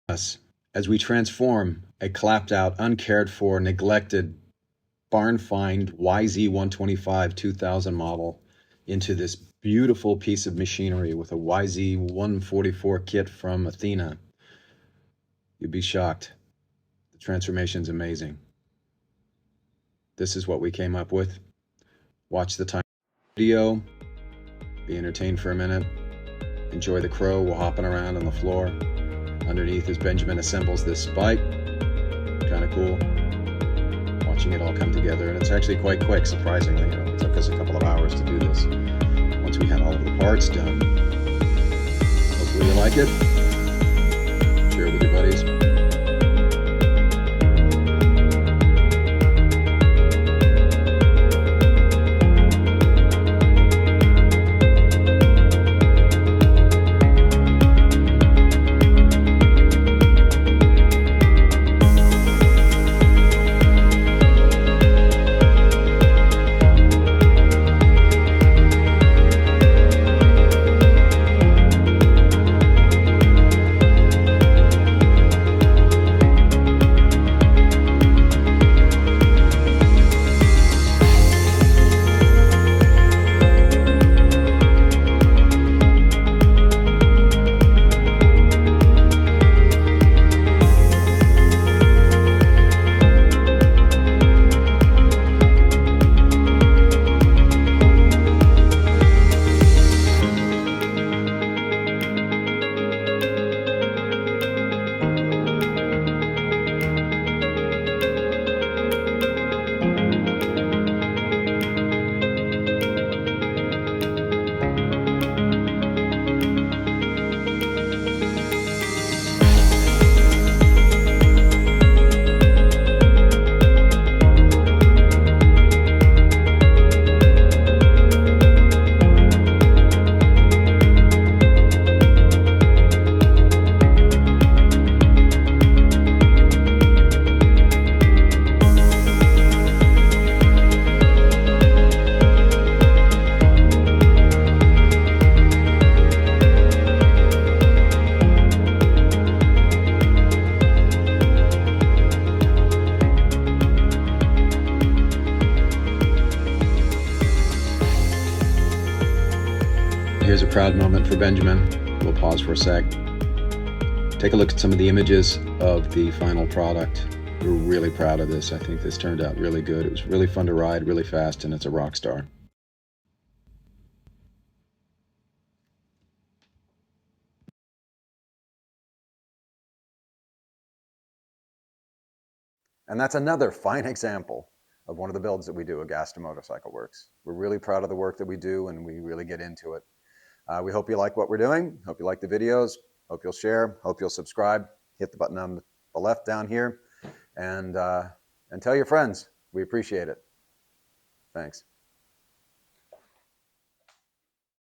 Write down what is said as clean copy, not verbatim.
Us as we transform a clapped out, uncared for, neglected, barn find YZ125 2000 model into this beautiful piece of machinery with a YZ144 kit from Athena. You'd be shocked. The transformation's amazing. This is what we came up with. Watch the time video, be entertained for a minute, enjoy the crow while hopping around on the floor. Underneath as Benjamin assembles this bike. Kind of cool. Watching it all come together, and it's actually quite quick, surprisingly. It took us a couple of hours to do this. Once we had all of the parts done. Hopefully you like it. Share it with your buddies. Here's a proud moment for Benjamin. We'll pause for a sec. Take a look at some of the images of the final product. We're really proud of this. I think this turned out really good. It was really fun to ride, really fast, and it's a rock star. And that's another fine example of one of the builds that we do at Gas to Motorcycle Works. We're really proud of the work that we do, and we really get into it. We hope you like what we're doing. Hope you like the videos. Hope you'll share. Hope you'll subscribe. Hit the button on the left down here. And tell your friends. We appreciate it. Thanks.